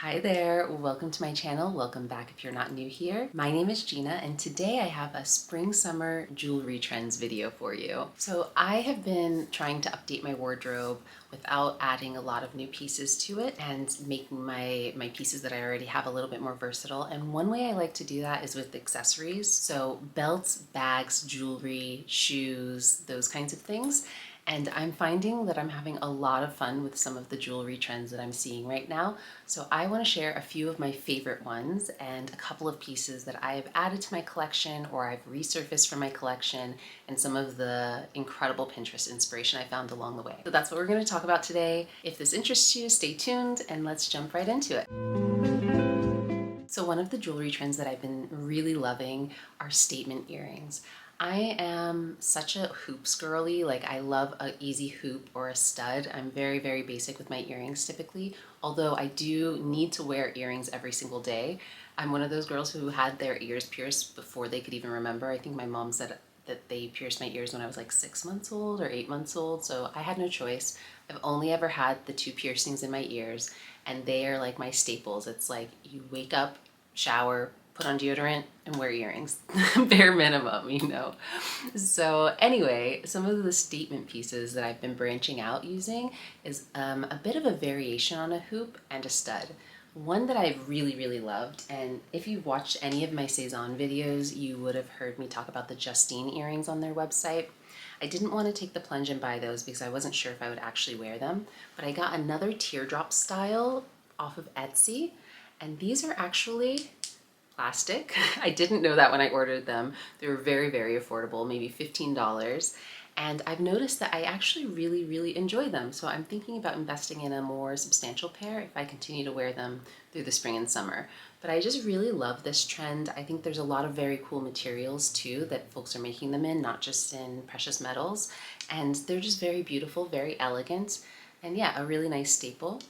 Hi there, welcome to my channel. Welcome back if you're not new here. My name is Gina and today I have a spring summer jewelry trends video for you. So I have been trying to update my wardrobe without adding a lot of new pieces to it and making my pieces that I already have a little bit more versatile. And one way I like to do that is with accessories. So belts, bags, jewelry, shoes, those kinds of things. And I'm finding that I'm having a lot of fun with some of the jewelry trends that I'm seeing right now. So I want to share a few of my favorite ones and a couple of pieces that I've added to my collection or I've resurfaced from my collection and some of the incredible Pinterest inspiration I found along the way. So that's what we're going to talk about today. If this interests you, stay tuned and let's jump right into it. So one of the jewelry trends that I've been really loving are statement earrings. I am such a hoops girly, like I love an easy hoop or a stud. I'm very, very basic with my earrings typically, although I do need to wear earrings every single day. I'm one of those girls who had their ears pierced before they could even remember. I think my mom said that they pierced my ears when I was like 6 months old or 8 months old, so I had no choice. I've only ever had the 2 piercings in my ears, and they are like my staples. It's like you wake up, shower, put on deodorant, and wear earrings. Bare minimum, you know. So anyway, some of the statement pieces that I've been branching out using is a bit of a variation on a hoop and a stud. One that I've really, really loved, and if you've watched any of my Saison videos, you would have heard me talk about the Justine earrings on their website. I didn't want to take the plunge and buy those because I wasn't sure if I would actually wear them, but I got another teardrop style off of Etsy, and these are actually plastic. I didn't know that when I ordered them. They were very, very affordable, maybe $15. And I've noticed that I actually really, really enjoy them. So I'm thinking about investing in a more substantial pair if I continue to wear them through the spring and summer. But I just really love this trend. I think there's a lot of very cool materials too that folks are making them in, not just in precious metals. And they're just very beautiful, very elegant. And yeah, a really nice staple.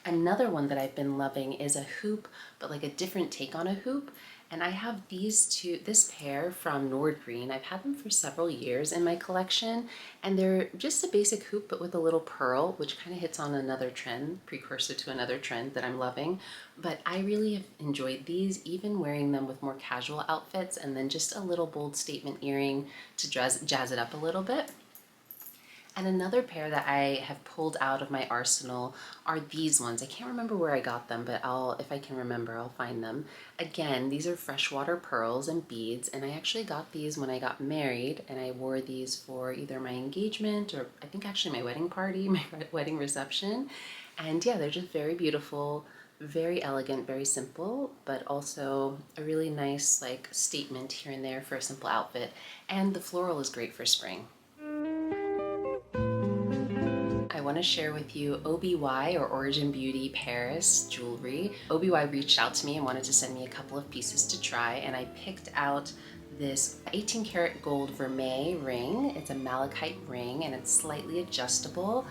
Another one that I've been loving is a hoop, but like a different take on a hoop. And I have this pair from Nordgreen. I've had them for several years in my collection, and they're just a basic hoop, but with a little pearl, which kind of hits on another trend, precursor to another trend that I'm loving. But I really have enjoyed these, even wearing them with more casual outfits, and then just a little bold statement earring to jazz it up a little bit. And another pair that I have pulled out of my arsenal are these ones. I can't remember where I got them, but if I can remember, I'll find them. Again, these are freshwater pearls and beads, and I actually got these when I got married, and I wore these for either my engagement or I think actually my wedding party, my wedding reception. And yeah, they're just very beautiful, very elegant, very simple, but also a really nice like statement here and there for a simple outfit. And the floral is great for spring. I want to share with you OBY or Origin Beauty Paris jewelry. OBY reached out to me and wanted to send me a couple of pieces to try, and I picked out this 18 karat gold vermeil ring. It's a malachite ring and it's slightly adjustable.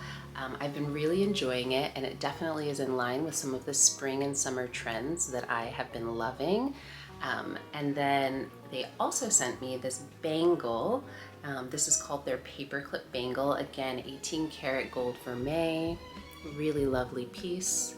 I've been really enjoying it, and it definitely is in line with some of the spring and summer trends that I have been loving. And then they also sent me this bangle. This is called their paperclip bangle. Again, 18 karat gold vermeil, really lovely piece.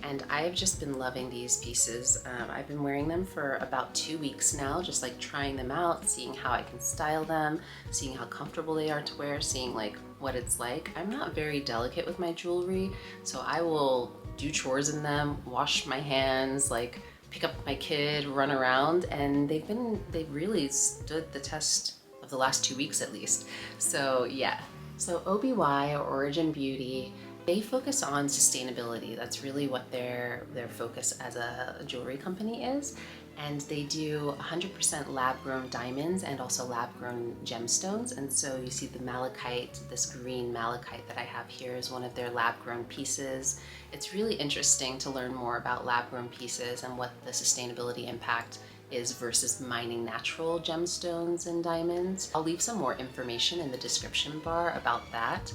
And I've just been loving these pieces. I've been wearing them for about 2 weeks now, just like trying them out, seeing how I can style them, seeing how comfortable they are to wear, seeing like what it's like. I'm not very delicate with my jewelry, so I will do chores in them, wash my hands, like pick up my kid, run around, and they've really stood the test of the last 2 weeks at least. So yeah, so OBY or Origin Beauty, they focus on sustainability. That's really what their focus as a jewelry company is. And they do 100% lab-grown diamonds and also lab-grown gemstones. And so you see the malachite, this green malachite that I have here is one of their lab-grown pieces. It's really interesting to learn more about lab-grown pieces and what the sustainability impact is versus mining natural gemstones and diamonds. I'll leave some more information in the description bar about that.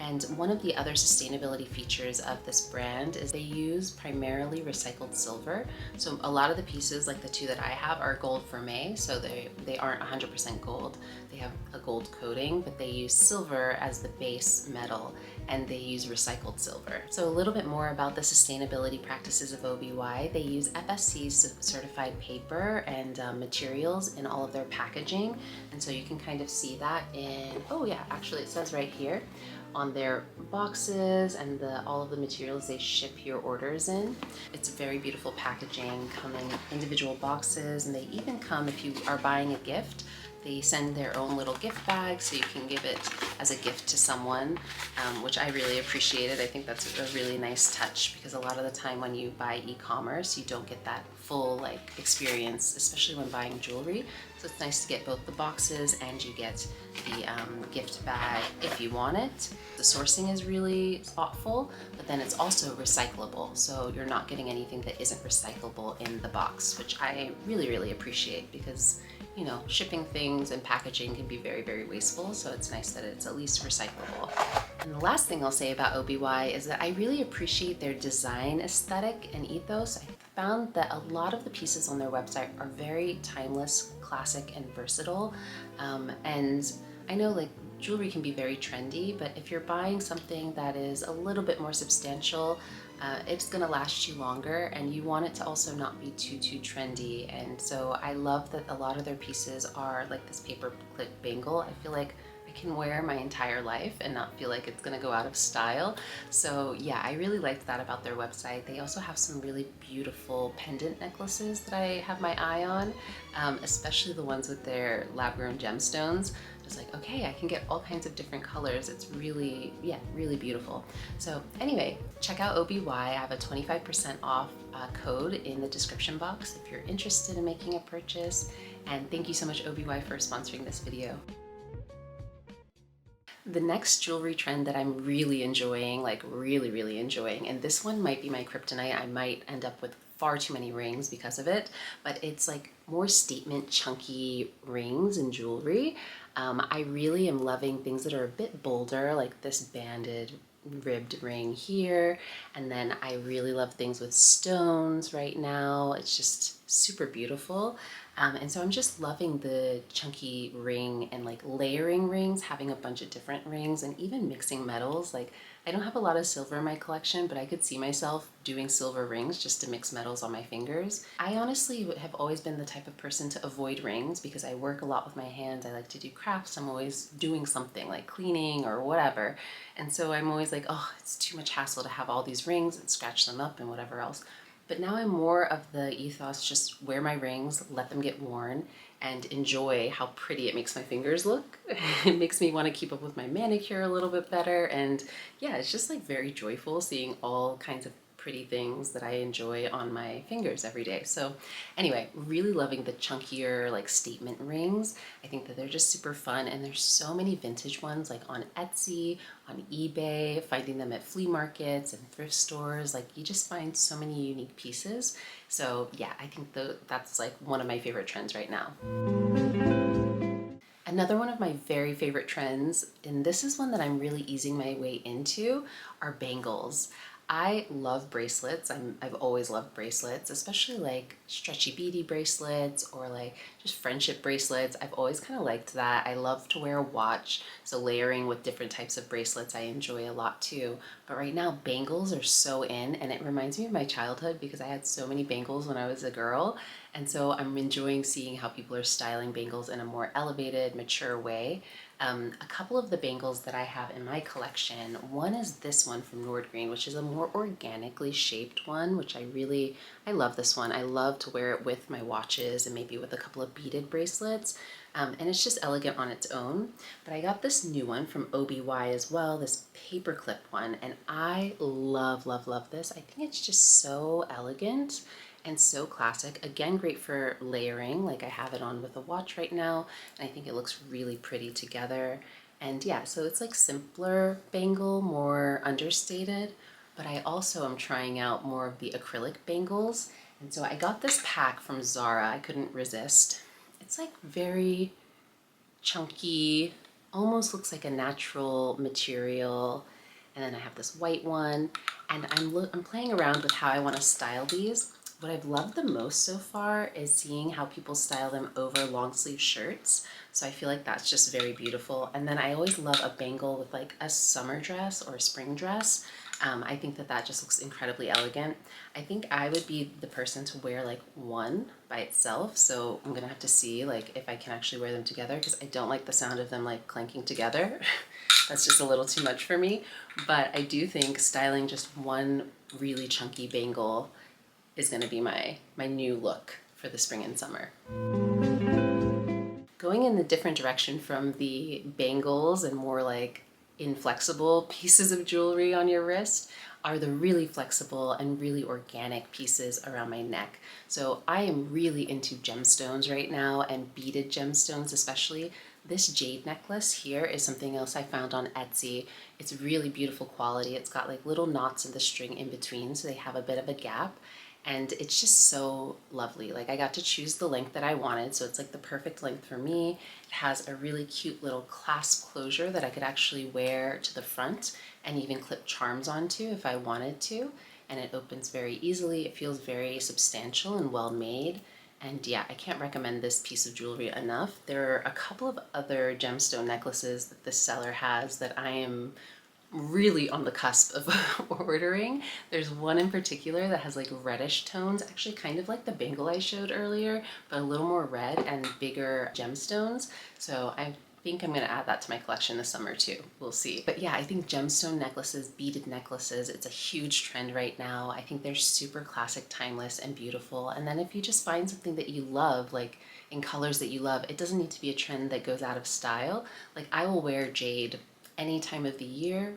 And one of the other sustainability features of this brand is they use primarily recycled silver. So a lot of the pieces, like the two that I have, are gold vermeil, so they aren't 100% gold. They have a gold coating, but they use silver as the base metal, and they use recycled silver. So a little bit more about the sustainability practices of OBY. They use FSC certified paper and materials in all of their packaging. And so you can kind of see that in, oh yeah, actually it says right here on their boxes and all of the materials they ship your orders in. It's very beautiful packaging, come in individual boxes, and they even come, if you are buying a gift, they send their own little gift bag so you can give it as a gift to someone, which I really appreciated. I think that's a really nice touch, because a lot of the time when you buy e-commerce, you don't get that full like experience, especially when buying jewelry. So it's nice to get both the boxes and you get the gift bag if you want it. The sourcing is really thoughtful, but then it's also recyclable. So you're not getting anything that isn't recyclable in the box, which I really, really appreciate, because you know, shipping things and packaging can be very, very wasteful. So it's nice that it's at least recyclable. And the last thing I'll say about OBY is that I really appreciate their design aesthetic and ethos. I found that a lot of the pieces on their website are very timeless, classic, and versatile. And I know like jewelry can be very trendy, but if you're buying something that is a little bit more substantial, it's gonna last you longer, and you want it to also not be too trendy. And so I love that a lot of their pieces are like this paper clip bangle. I feel like I can wear my entire life and not feel like it's gonna go out of style. So yeah, I really liked that about their website. They also have some really beautiful pendant necklaces that I have my eye on, especially the ones with their lab-grown gemstones. Just like, okay, I can get all kinds of different colors. It's really, yeah, really beautiful. So anyway, check out OBY. I have a 25% off code in the description box if you're interested in making a purchase. And thank you so much, OBY, for sponsoring this video. The next jewelry trend that I'm really enjoying, like really enjoying, and this one might be my kryptonite. I might end up with far too many rings because of it, but it's like more statement chunky rings and jewelry. I really am loving things that are a bit bolder, like this banded ribbed ring here, and then I really love things with stones right now. It's just super beautiful. And so I'm just loving the chunky ring and like layering rings, having a bunch of different rings, and even mixing metals. Like I don't have a lot of silver in my collection, but I could see myself doing silver rings just to mix metals on my fingers. I honestly have always been the type of person to avoid rings because I work a lot with my hands. I like to do crafts. I'm always doing something like cleaning or whatever. And so I'm always like, oh, it's too much hassle to have all these rings and scratch them up and whatever else. But now I'm more of the ethos, just wear my rings, let them get worn, and enjoy how pretty it makes my fingers look. It makes me want to keep up with my manicure a little bit better. And yeah, it's just like very joyful seeing all kinds of pretty things that I enjoy on my fingers every day. So anyway, really loving the chunkier like statement rings. I think that they're just super fun, and there's so many vintage ones like on Etsy, on eBay, finding them at flea markets and thrift stores. Like you just find so many unique pieces. So yeah, I think that's like one of my favorite trends right now. Another one of my very favorite trends, and this is one that I'm really easing my way into, are bangles. I love bracelets. I've always loved bracelets, especially like stretchy beady bracelets or like just friendship bracelets. I've always kind of liked that. I love to wear a watch, so layering with different types of bracelets I enjoy a lot too. But right now bangles are so in, and it reminds me of my childhood because I had so many bangles when I was a girl. And so I'm enjoying seeing how people are styling bangles in a more elevated, mature way. A couple of the bangles that I have in my collection, one is this one from Nordgreen, which is a more organically shaped one, which I love this one. I love to wear it with my watches and maybe with a couple of beaded bracelets. And it's just elegant on its own. But I got this new one from OBY as well, this paperclip one, and I love this. I think it's just so elegant and so classic. Again, great for layering, like I have it on with a watch right now, and I think it looks really pretty together. And yeah, so it's like simpler bangle, more understated, but I also am trying out more of the acrylic bangles. And so I got this pack from Zara. I couldn't resist. It's like very chunky, almost looks like a natural material. And then I have this white one, and I'm playing around with how I want to style these. What I've loved the most so far is seeing how people style them over long sleeve shirts. So I feel like that's just very beautiful. And then I always love a bangle with like a summer dress or a spring dress. I think that that just looks incredibly elegant. I think I would be the person to wear like one by itself. So I'm gonna have to see like if I can actually wear them together, because I don't like the sound of them like clanking together. That's just a little too much for me. But I do think styling just one really chunky bangle is gonna be my new look for the spring and summer. Going in the different direction from the bangles and more like inflexible pieces of jewelry on your wrist are the really flexible and really organic pieces around my neck. So I am really into gemstones right now, and beaded gemstones especially. This jade necklace here is something else I found on Etsy. It's really beautiful quality. It's got like little knots in the string in between, so they have a bit of a gap. And it's just so lovely. Like I got to choose the length that I wanted, so it's like the perfect length for me. It has a really cute little clasp closure that I could actually wear to the front and even clip charms onto if I wanted to. And it opens very easily. It feels very substantial and well made. And yeah, I can't recommend this piece of jewelry enough. There are a couple of other gemstone necklaces that this seller has that I am really on the cusp of ordering. There's one in particular that has like reddish tones, actually kind of like the bangle I showed earlier, but a little more red and bigger gemstones. So I think I'm gonna add that to my collection this summer too. We'll see. But yeah, I think gemstone necklaces, beaded necklaces, it's a huge trend right now. I think they're super classic, timeless, and beautiful. And then if you just find something that you love, like in colors that you love, it doesn't need to be a trend that goes out of style. Like I will wear jade any time of the year,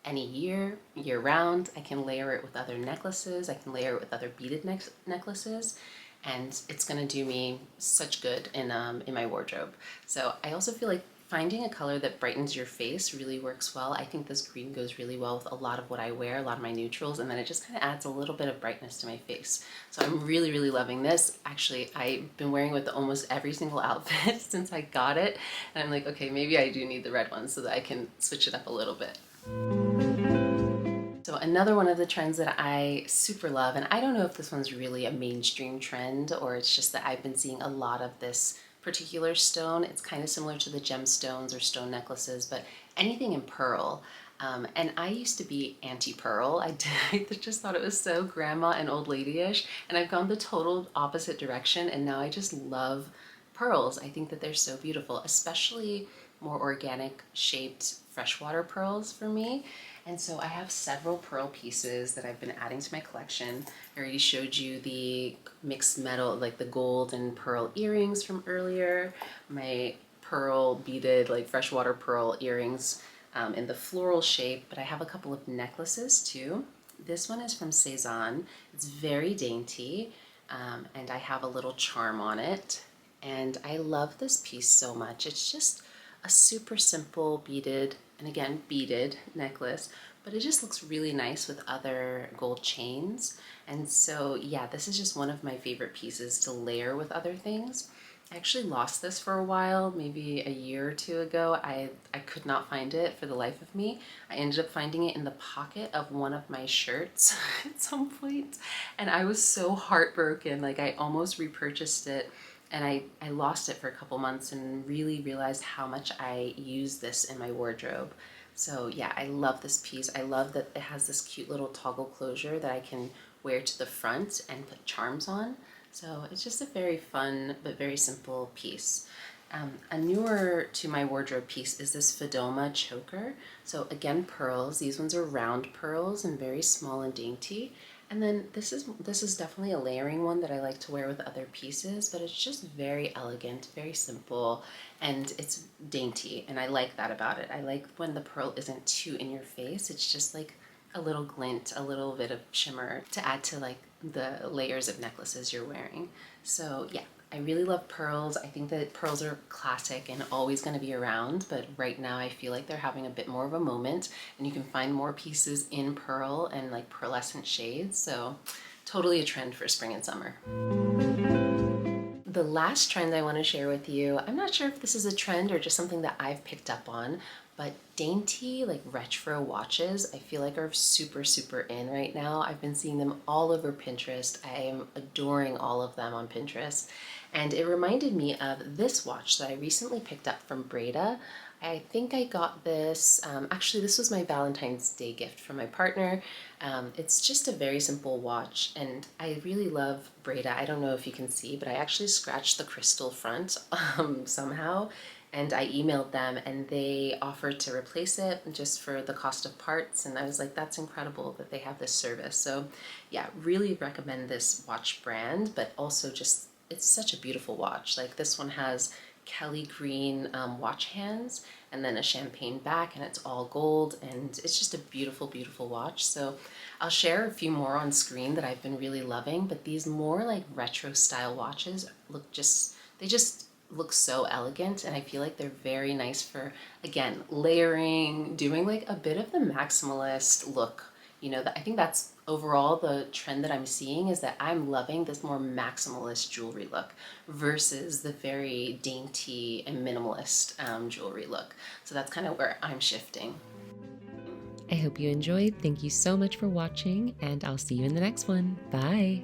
any year, year round. I can layer it with other necklaces. I can layer it with other beaded necklaces, and it's gonna do me such good in my wardrobe. So I also feel like finding a color that brightens your face really works well. I think this green goes really well with a lot of what I wear, a lot of my neutrals, and then it just kind of adds a little bit of brightness to my face. So I'm really, really loving this. Actually, I've been wearing it with almost every single outfit since I got it, and I'm like, okay, maybe I do need the red one so that I can switch it up a little bit. So another one of the trends that I super love, and I don't know if this one's really a mainstream trend or it's just that I've been seeing a lot of this particular stone. It's kind of similar to the gemstones or stone necklaces, but anything in pearl. And I used to be anti-pearl. I just thought it was so grandma and old lady-ish, and I've gone the total opposite direction, and now I just love pearls. I think that they're so beautiful, especially more organic shaped freshwater pearls for me. And so I have several pearl pieces that I've been adding to my collection. I already showed you the mixed metal, like the gold and pearl earrings from earlier, my pearl beaded, like freshwater pearl earrings in the floral shape, but I have a couple of necklaces too. This one is from Cezanne. It's very dainty, and I have a little charm on it. And I love this piece so much. It's just a super simple beaded, and again, beaded necklace, but it just looks really nice with other gold chains. And so yeah, this is just one of my favorite pieces to layer with other things. I actually lost this for a while, maybe a year or two ago. I could not find it for the life of me. I ended up finding it in the pocket of one of my shirts at some point, and I was so heartbroken. Like I almost repurchased it, and I lost it for a couple months and really realized how much I use this in my wardrobe. So yeah, I love this piece. I love that it has this cute little toggle closure that I can wear to the front and put charms on. So it's just a very fun but very simple piece. A newer to my wardrobe piece is this Fedoma choker. So again, pearls. These ones are round pearls and very small and dainty. And then this is definitely a layering one that I like to wear with other pieces, but it's just very elegant, very simple, and it's dainty, and I like that about it. I like when the pearl isn't too in your face. It's just like a little glint, a little bit of shimmer to add to like the layers of necklaces you're wearing. So yeah, I really love pearls. I think that pearls are classic and always going to be around, but right now I feel like they're having a bit more of a moment, and you can find more pieces in pearl and like pearlescent shades. So totally a trend for spring and summer. The last trend I want to share with you, I'm not sure if this is a trend or just something that I've picked up on, but dainty, like retro watches, I feel like are super, super in right now. I've been seeing them all over Pinterest. I am adoring all of them on Pinterest. And it reminded me of this watch that I recently picked up from Breda. I think I got this, actually this was my Valentine's Day gift from my partner. It's just a very simple watch and I really love Breda. I don't know if you can see, but I actually scratched the crystal front somehow, and I emailed them and they offered to replace it just for the cost of parts, and I was like, that's incredible that they have this service. So yeah, really recommend this watch brand, but also just it's such a beautiful watch. Like this one has Kelly green watch hands and then a champagne back, and it's all gold, and it's just a beautiful, beautiful watch. So I'll share a few more on screen that I've been really loving, but these more like retro style watches they just look so elegant, and I feel like they're very nice for, again, layering, doing like a bit of the maximalist look. You know, I think that's overall the trend that I'm seeing, is that I'm loving this more maximalist jewelry look versus the very dainty and minimalist jewelry look. So that's kind of where I'm shifting. I hope you enjoyed. Thank you so much for watching, and I'll see you in the next one. Bye.